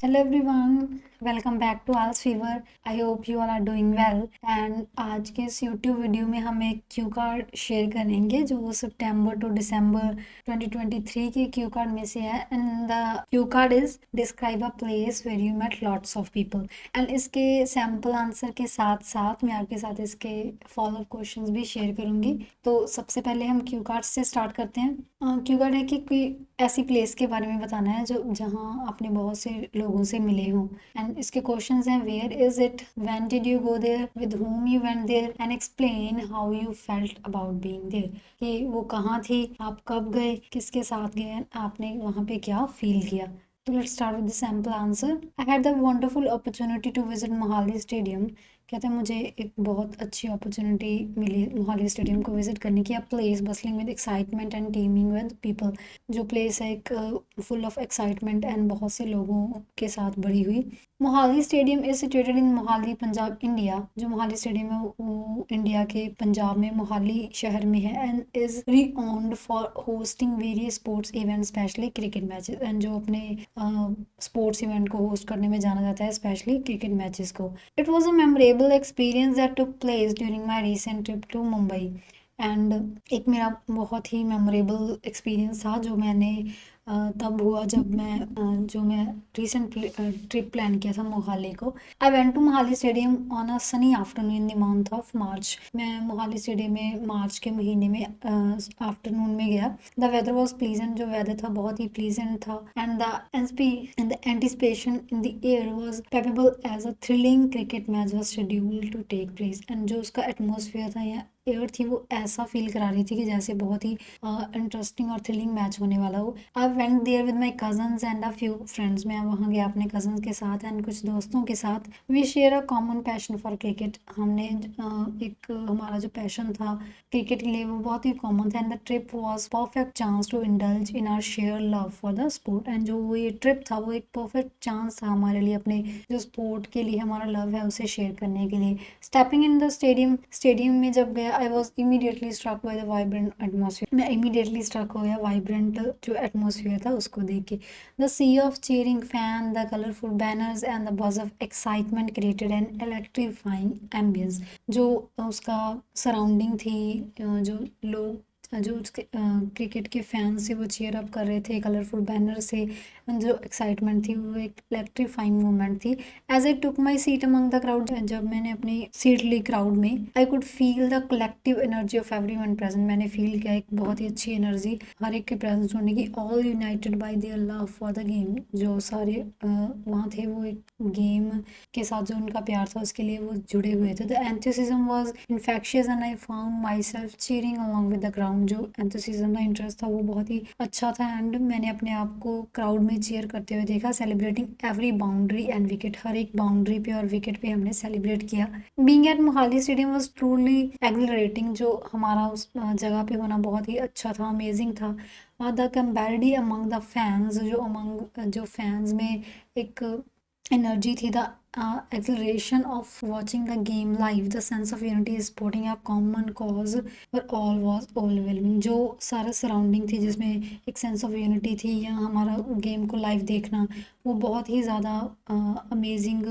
Hello everyone, welcome back to Al's Fever. I hope you all are doing well. And आज के इस YouTube video में हम एक क्यू कार्ड शेयर करेंगे जो सितंबर टू दिसंबर 2023 के क्यू कार्ड में से है. And the cue card is describe a place where you met lots of people. And इसके सैम्पल आंसर के साथ साथ मैं आपके साथ इसके फॉलो अप क्वेश्चंस भी शेयर करूंगी. तो सबसे पहले हम क्यू कार्ड से स्टार्ट करते हैं. क्यू कार्ड है कि कोई ऐसी प्लेस के बारे में बताना है जो जहाँ आपने बहुत से लोगों से मिले हों. एंड इसके क्वेश्चंस हैं where is it, when did you go there, with whom you went there and explain how you felt about being there. कि वो कहाँ थी, आप कब गए, किसके साथ गए, आपने वहाँ पे क्या फील किया. So let's start with the sample answer. I had the wonderful opportunity to visit Mohali Stadium. कहते हैं मुझे एक बहुत अच्छी अपॉर्चुनिटी मिली मोहाली स्टेडियम को विजिट करने की. A place bustling with excitement and teeming with people. जो प्लेस है एक फुल ऑफ एक्साइटमेंट एंड बहुत से लोगों के साथ भरी हुई. Mohali stadium is situated in Mohali Punjab India. जो मोहाली स्टेडियम है वो इंडिया के पंजाब में मोहाली शहर में है. And is renowned for hosting various sports event specially cricket matches. And जो अपने स्पोर्ट्स इवेंट को होस्ट करने में जाना जाता है स्पेशली क्रिकेट मैचेस को. It was a memorable experience that took place during my recent trip to Mumbai. And एक मेरा बहुत ही मेमोरेबल एक्सपीरियंस था जो मैंने तब हुआ जब मैं रिसेंट ट्रिप प्लान किया था मोहाली को. I went to Mohali stadium on a sunny afternoon in the month of March. मैं मोहाली स्टेडियम में मार्च के महीने में आफ्टरनून में गया. The weather was pleasant. जो वेदर था बहुत ही प्लीजेंट था. And the anticipation in the air was palpable as a thrilling cricket match was scheduled to take place. And जो उसका एटमोसफियर था या एयर थी वो ऐसा फील करा रही थी कि जैसे बहुत ही इंटरेस्टिंग और थ्रिलिंग मैच होने वाला हो. I went there with my cousins and a few friends. मैं वहाँ गया अपने कजन्स के साथ एंड कुछ दोस्तों के साथ. We share a common passion for cricket. हमने एक हमारा जो पैशन था क्रिकेट के लिए वो बहुत ही कॉमन था. And the trip was perfect chance to indulge in our share love for the sport. And जो वो ये ट्रिप था वो एक परफेक्ट चांस था हमारे लिए अपने जो स्पोर्ट के लिए हमारा लव है उसे शेयर करने के लिए. स्टेपिंग इन द स्टेडियम में जब गया I was immediately struck by the vibrant atmosphere. मैं इमीडिएटली स्ट्रक हो गया वाइब्रेंट जो एटमोसफियर था उसको देख के. The sea of cheering fan, the colourful banners and the buzz of excitement created an electrifying ambience. जो उसका सराउंडिंग थी, जो लोग जो उसके क्रिकेट के फैंस थे वो चीयर अप कर रहे थे कलरफुल बैनर से. जो एक्साइटमेंट थी वो एक इलेक्ट्रीफाइंग मोमेंट थी. As I took my seat among the crowd. जब मैंने अपनी सीट ली क्राउड में I could feel the collective energy of everyone present. मैंने फील किया एक बहुत ही अच्छी एनर्जी हर एक के प्रेजेंस होने की. All United by their love for the game. जो सारे वहाँ थे वो एक गेम के साथ जो उनका प्यार था उसके लिए वो जुड़े हुए थे. The enthusiasm was infectious and I found myself cheering along with the crowd. जो एंथुसिज्म था इंटरेस्ट था वो बहुत ही अच्छा था. एंड मैंने अपने आप को क्राउड में चीयर करते हुए देखा. Celebrating every boundary and wicket. हर एक बाउंड्री पे और विकेट पे हमने सेलिब्रेट किया. Being at Mohali stadium was truly exhilarating. जो हमारा उस जगह पे होना बहुत ही अच्छा था, अमेजिंग था. The camaraderie among the fans. जो फैंस में एक एनर्जी थी. The exhilaration of watching the game live. The sense of unity supporting a common cause overall was overwhelming. जो सारा सराउंडिंग थी जिसमें एक सेंस ऑफ यूनिटी थी या हमारा गेम को लाइव देखना वो बहुत ही ज़्यादा अमेजिंग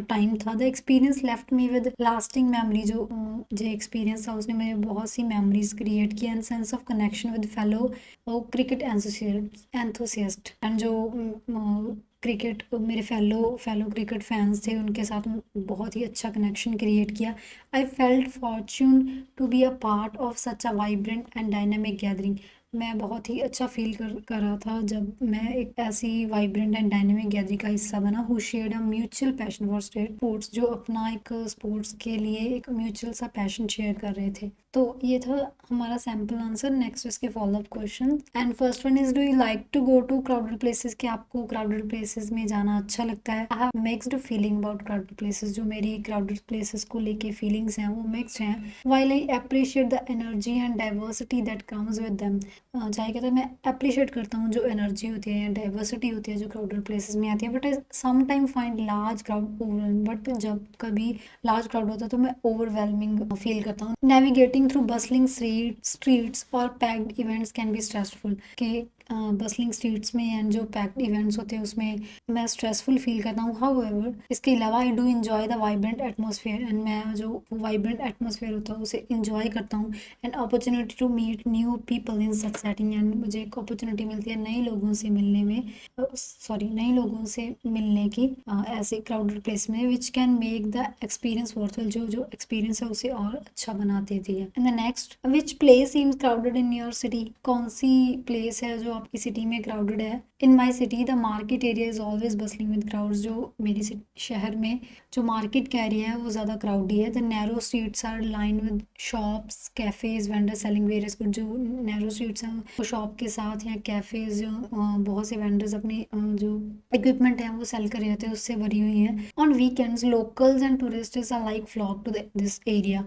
टाइम था. The experience left me with lasting memory. जो एक्सपीरियंस था उसने मेरे बहुत सी मेमोरीज क्रिएट की. And sense of connection with fellow cricket enthusiast. And जो क्रिकेट मेरे फेलो क्रिकेट फैंस थे उनके साथ बहुत ही अच्छा कनेक्शन क्रिएट किया. I felt fortune to be a part of such a vibrant and dynamic gathering. मैं बहुत ही अच्छा फील कर रहा था जब मैं एक ऐसी वाइब्रेंट एंड डायनेमिक गैदरिंग का हिस्सा बना. Who shared a mutual passion for sports. जो अपना एक स्पोर्ट्स के लिए एक म्यूचुअल सा पैशन शेयर कर रहे थे. तो ये था हमारा सैम्पल आंसर. नेक्स्ट इसके follow up question. And first one is do you like to go to crowded places. कि आपको क्राउडेड प्लेसेस में जाना अच्छा लगता है. I have mixed feeling about crowded places. जो मेरी क्राउडेड प्लेसेस को लेके फीलिंग्स हैं वो मिक्स्ड हैं. While I appreciate the energy and diversity that comes with them. चाहे कहते हैं मैं अप्रिशिएट करता हूँ जो एनर्जी होती है या डाइवर्सिटी होती है जो क्राउडेड प्लेसेस में आती है. But I sometime find large crowd overwhelming. But जब कभी लार्ज क्राउड होता है तो मैं ओवरवेलमिंग फील करता हूँ. नेविगेटिंग थ्रू बसलिंग स्ट्रीट्स और packed events can be stressful. कि बसलिंग स्ट्रीट्स में एंड जो पैक्ड इवेंट्स होते हैं उसमें मैं स्ट्रेसफुल फील करता हूँ। हाउएवर इसके अलावा I do enjoy the vibrant atmosphere and मैं जो वाइब्रेंट एटमोसफेयर होता है उसे इंजॉय करता हूँ। And opportunity to meet new people in such setting, and मुझे एक अपॉर्चुनिटी मिलती है नए लोगों से मिलने में, नए लोगों से मिलने की ऐसे क्राउडेड प्लेस में, which can make the experience worthful, जो एक्सपीरियंस है उसे और अच्छा बना देती है। And the next, which place seems crowded in your city, कौन सी प्लेस है जो आपकी सिटी में क्राउडेड है। In my city the market area is always bustling with crowds, जो मेरी शहर में जो मार्केट का एरिया है वो ज़्यादा क्राउडी है। The narrow streets are line with shops cafes vendor selling various good, जो नैरो स्ट्रीट्स हैं वो शॉप के साथ या कैफेज जो बहुत से वेंडर्स अपनी जो इक्विपमेंट है वो सेल कर रहे होते हैं उससे भरी हुई है। On weekends locals and tourists are like flock to this area,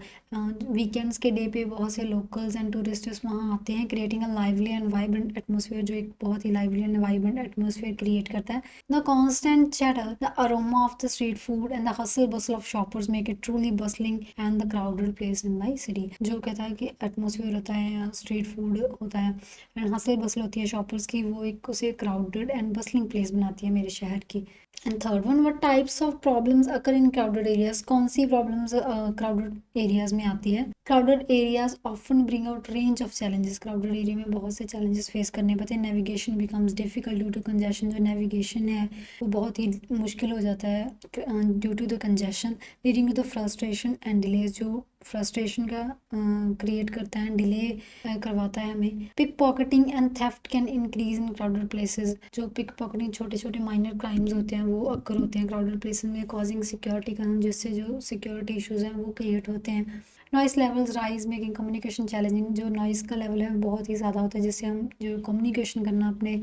weekends के डे पे बहुत से लोकल्स एंड टूरिस्ट्स वहाँ आते हैं, creating a lively and vibrant atmosphere, जो एक बहुत ही lively and vibrant atmosphere create करता है। The constant chatter, the aroma of the street food and the hustle bustle of shoppers make it truly bustling and the crowded place in my city, जो कहता है कि atmosphere होता है, street food होता है एंड हसल बसल होती है शॉपर्स की, वो एक उसे क्राउडेड एंड बसलिंग प्लेस बनाती है मेरे शहर की। And third one, what types of problems occur in crowded areas, कौन सी प्रॉब्लम्स क्राउडेड एरियाज में आती है। Crowded areas often bring out range of challenges, crowded area में बहुत से चैलेंजेस फेस करने पड़ते हैं। Navigation becomes difficult due to congestion, जो नेविगेशन है वो बहुत ही मुश्किल हो जाता है due to the congestion, leading to the frustration and delays, जो फ्रस्ट्रेशन का क्रिएट करता है, डिले करवाता है हमें। Pickpocketing and theft can increase in crowded places, जो पिक पॉकेटिंग छोटे छोटे माइनर क्राइम्स होते हैं वो अक्कर होते हैं क्राउडेड प्लेसेस में, कॉजिंग सिक्योरिटी का, जिससे जो सिक्योरिटी इश्यूज हैं वो क्रिएट होते हैं। Noise levels rise making communication challenging, जो नॉइस का लेवल है बहुत ही ज़्यादा होता है जिससे हम जो कम्युनिकेशन करना अपने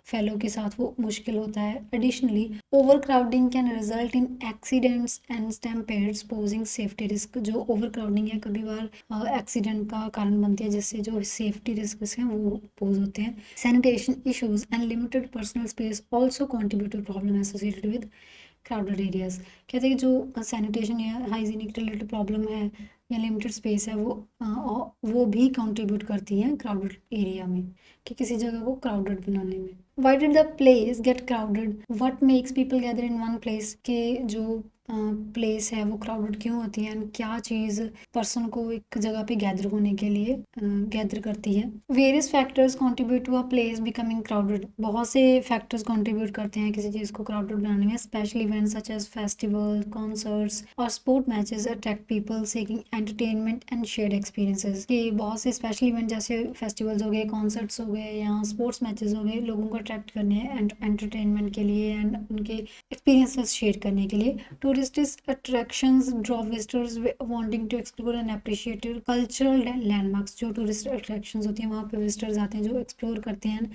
फेलो के साथ वो मुश्किल होता है। Additionally overcrowding can result in accidents and stampedes posing safety risk, जो ओवर क्राउडिंग है कभी बार एक्सीडेंट का कारण बनती है जिससे जो सेफ्टी रिस्क हैं वो पोज होते हैं। Sanitation issues and limited personal space also contribute to problem associated with crowded areas, कहते हैं कि जो सैनिटेशन या हाइजीनिक रिलेटेड प्रॉब्लम है या लिमिटेड स्पेस है वो भी कंट्रीब्यूट करती हैं क्राउडेड एरिया में, कि किसी जगह को क्राउडेड बनाने में। Why did the place get crowded, what makes people gather in one place, के जो प्लेस है वो क्राउडेड क्यों होती है, क्या चीज़ पर्सन को एक जगह पे गैदर होने के लिए गैदर करती है। Various factors contribute to a place becoming crowded, बहुत से फैक्टर्स कंट्रीब्यूट करते हैं किसी चीज़ को क्राउडेड बनाने में। Special events such as festival, concerts और sport matches attract people seeking entertainment and shared experiences, कि बहुत से स्पेशल इवेंट जैसे फेस्टिवल्स हो गए, कॉन्सर्ट्स हो गए या स्पोर्ट्स मैचेस हो गए, लोगों को अट्रैक्ट करने हैं एंटरटेनमेंट के लिए एंड उनके एक्सपीरियंसेस शेयर करने के लिए। Tourist attractions draw visitors wanting to explore and appreciate cultural landmarks, जो टूरिस्ट अट्रैक्शंस होती हैं वहाँ पे विजिटर्स आते हैं जो एक्सप्लोर करते हैं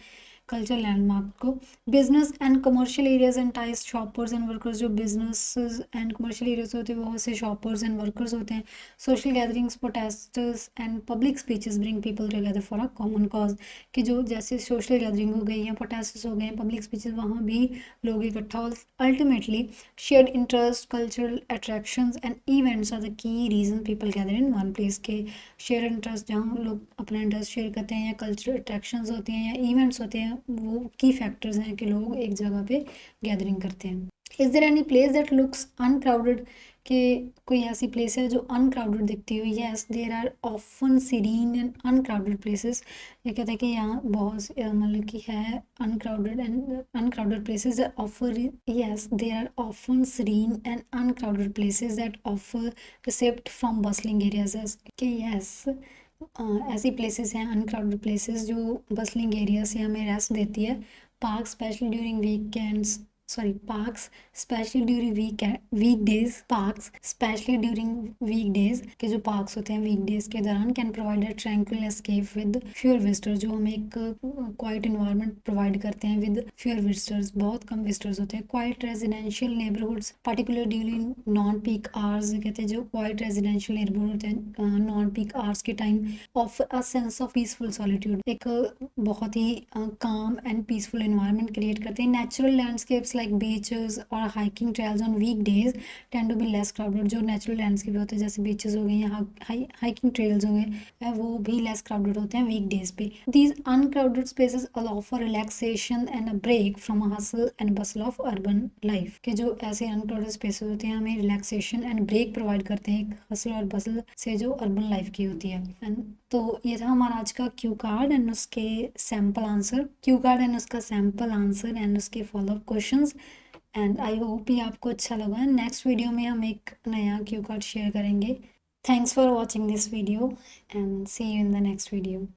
कल्चर लैंडमार्क को। Business and commercial areas entices shoppers and workers, जो बिजनेस एंड कमर्शियल एरियाज होते हैं बहुत से शॉपर्स एंड वर्कर्स होते हैं। Social gatherings, protests and public speeches bring people together for a common cause, कि जो जैसे सोशल गैदरिंग हो गई या प्रोटेस्ट हो गए, पब्लिक स्पीचेस, वहाँ भी लोग इकट्ठा। Ultimately shared interest, cultural attractions and events are the key reason people gather in one place, के शेयर इंटरेस्ट जहाँ लोग अपना इंटरेस्ट शेयर करते हैं या कल्चरल अट्रैक्शंस होती हैं या इवेंट्स होते हैं, वो की फैक्टर्स हैं कि लोग एक जगह पे गैदरिंग करते हैं। Is there any place that looks uncrowded, कि कोई ऐसी प्लेस है जो अनक्राउडेड दिखती हो। Yes, there are often serene and uncrowded places, ये कहते हैं कि यहाँ बहुत मतलब कि है uncrowded and uncrowded places that offer, yes there are often serene and uncrowded places that offer respite from bustling areas, कि येस ऐसी प्लेसेस हैं अनक्राउडेड प्लेसेस जो बसलिंग एरिया से हमें रेस्ट देती है। Park specially during weekends, parks specially during weekdays के जो पार्क्स होते हैं वीकडेज के दौरान can provide a tranquil escape with fewer visitor, जो हमें एक क्वाइट इन्वायरमेंट प्रोवाइड करते हैं विद फ्यूअर विजिटर्स, बहुत कम विजिटर्स होते हैं। Quite residential neighbourhoods particular during non peak hours, कहते हैं जो क्वाइट रेजिडेंशियल नेबरहुड होते हैं नॉन पीक आवर्स के time offer a sense of peaceful solitude, एक बहुत ही काम एंड पीसफुल इन्वायरमेंट क्रिएट करते हैं। Natural landscapes like beaches or hiking trails on weekdays tend to be less crowded. जो natural landscape होते हैं जैसे बीचेस हो गए या हाइकिंग ट्रेल्स हो गए वो भी लेस क्राउडेड होते हैं वीकडेज पे. These uncrowded spaces allow for relaxation and a break from a hustle and bustle of urban life. के जो ऐसे uncrowded spaces होते हैं हमें रिलैक्सेशन एंड ब्रेक प्रोवाइड करते हैं एक हसल और बसल से जो अर्बन लाइफ की होती है. एंड तो ये था हमारा आज का क्यू कार्ड एंड उसके sample answer, Q card and उसका सैम्पल आंसर एंड उसके follow up questions. And I hope ये आपको अच्छा लगा. नेक्स्ट वीडियो में हम एक नया क्यू कार्ड शेयर करेंगे. Thanks for watching this video and see you in the next video.